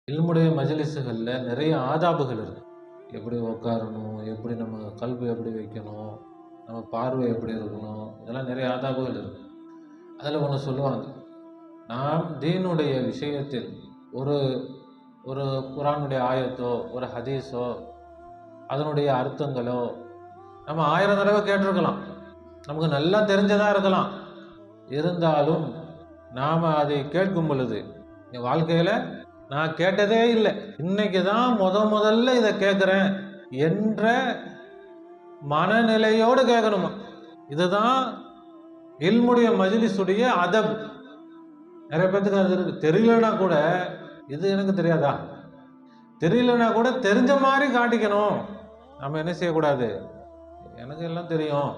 இல்முடைய மஜ்லிஸுகளில் நிறைய ஆதாபுகள் இருக்கு. எப்படி உட்காரணும், எப்படி நம்ம கல்வி எப்படி வைக்கணும், நம்ம பார்வை எப்படி இருக்கணும், இதெல்லாம் நிறைய ஆதாபுகள் இருக்கு. அதில் ஒன்று சொல்லுவாங்க, நாம் தீனுடைய விஷயத்தில் ஒரு ஒரு குரானுடைய ஆயத்தோ ஒரு ஹதீஸோ அதனுடைய அர்த்தங்களோ நம்ம 1000 தடவை கேட்டிருக்கலாம், நமக்கு நல்லா தெரிஞ்சதா இருக்கலாம். இருந்தாலும் நாம் அதை கேட்கும் பொழுது என் வாழ்க்கையில் நான் கேட்டதே இல்லை, இன்னைக்கு தான் முதல்ல இதை கேட்குறேன் என்ற மனநிலையோடு கேட்கணுமா. இதுதான் இல்முடைய மஜ்லிஸுடைய அதப். நிறைய பேத்துக்கு அது இருக்கு. தெரியலனா கூட இது எனக்கு தெரியாதா, தெரியலனா கூட தெரிஞ்ச மாதிரி காட்டிக்கணும். நம்ம என்ன செய்யக்கூடாது, எனக்கு எல்லாம் தெரியும்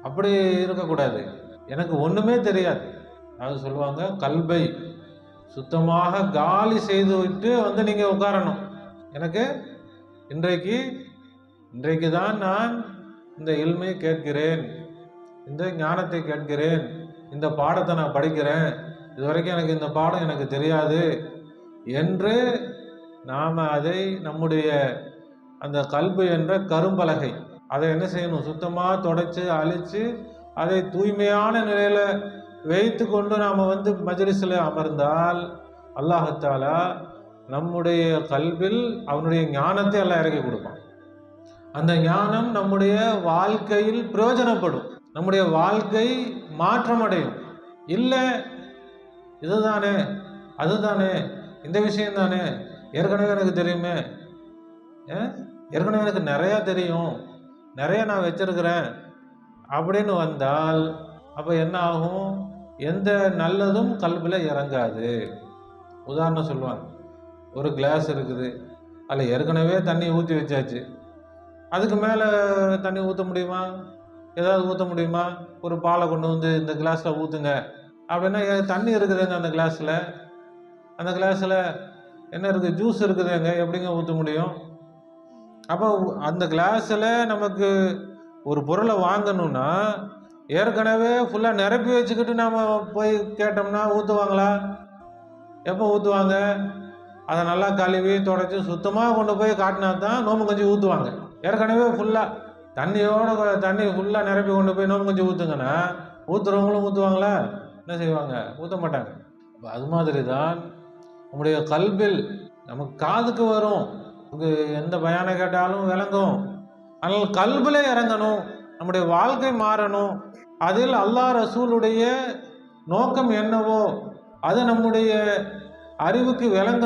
அப்படி இருக்கக்கூடாது, எனக்கு ஒன்றுமே தெரியாது. அது சொல்லுவாங்க, கல்பை சுத்தமாக காலி செய்து விட்டு வந்து நீங்கள் உட்காரணும். எனக்கு இன்றைக்கு தான் நான் இந்த இல்மை கேட்கிறேன், இந்த ஞானத்தை கேட்கிறேன், இந்த பாடத்தை நான் படிக்கிறேன், இது வரைக்கும் எனக்கு இந்த பாடம் எனக்கு தெரியாது என்று நாம் அதை நம்முடைய அந்த கல்பு என்ற கரும்பலகை அதை என்ன செய்யணும், சுத்தமாக தொடச்சி அழித்து அதை தூய்மையான நிலையில் வைத்து கொண்டு நாம் வந்து மஜ்லிஸில் அமர்ந்தால் அல்லாஹ் தஆலா நம்முடைய கல்பில் அவனுடைய ஞானத்தை எல்லாம் இறக்கி கொடுப்பான். அந்த ஞானம் நம்முடைய வாழ்க்கையில் பிரயோஜனப்படும், நம்முடைய வாழ்க்கை மாற்றமடையும். இல்லை இதுதானே அதுதானே இந்த விஷயம் தானே ஏற்கனவே எனக்கு தெரியுமே, ஏற்கனவே எனக்கு நிறையா தெரியும், நிறைய நான் வச்சிருக்கிறேன் அப்படின்னு வந்தால் அப்போ என்ன ஆகும், எந்த நல்லதும் கல்வியில் இறங்காது. உதாரணம் சொல்லுவாங்க, ஒரு கிளாஸ் இருக்குது, அதில் ஏற்கனவே தண்ணி ஊற்றி வச்சாச்சு, அதுக்கு மேலே தண்ணி ஊற்ற முடியுமா, ஏதாவது ஊற்ற முடியுமா? ஒரு பாலை கொண்டு வந்து இந்த கிளாஸில் ஊற்றுங்க அப்படின்னா தண்ணி இருக்குதுங்க அந்த கிளாஸில், அந்த கிளாஸில் என்ன இருக்குது, ஜூஸ் இருக்குதுங்க, எப்படிங்க ஊற்ற முடியும்? அப்போ அந்த கிளாஸில் நமக்கு ஒரு பொருளை வாங்கணும்னா ஏற்கனவே ஃபுல்லாக நிரப்பி வச்சுக்கிட்டு நாம் போய் கேட்டோம்னா ஊற்றுவாங்களா? எப்போ ஊற்றுவாங்க? அதை நல்லா கழுவி தொடச்சி சுத்தமாக கொண்டு போய் காட்டினா தான் நோம்பு கஞ்சி ஊற்றுவாங்க. ஏற்கனவே ஃபுல்லாக தண்ணி ஃபுல்லாக நிரப்பி கொண்டு போய் நோம்பு கஞ்சி ஊற்றுங்கன்னா ஊற்றுறவங்களும் ஊற்றுவாங்களா? என்ன செய்வாங்க? ஊற்ற மாட்டாங்க. அப்போ அது மாதிரி தான் நம்முடைய கல்பில் நமக்கு காதுக்கு வரும், நமக்கு எந்த பயானை கேட்டாலும் விளங்கும், ஆனால் கல்பில் இறங்கணும், நம்முடைய வாழ்க்கை மாறணும். அதில் அல்லாஹ் ரசூலுடைய நோக்கம் என்னவோ அது நம்முடைய அறிவுக்கு விளங்கணும்.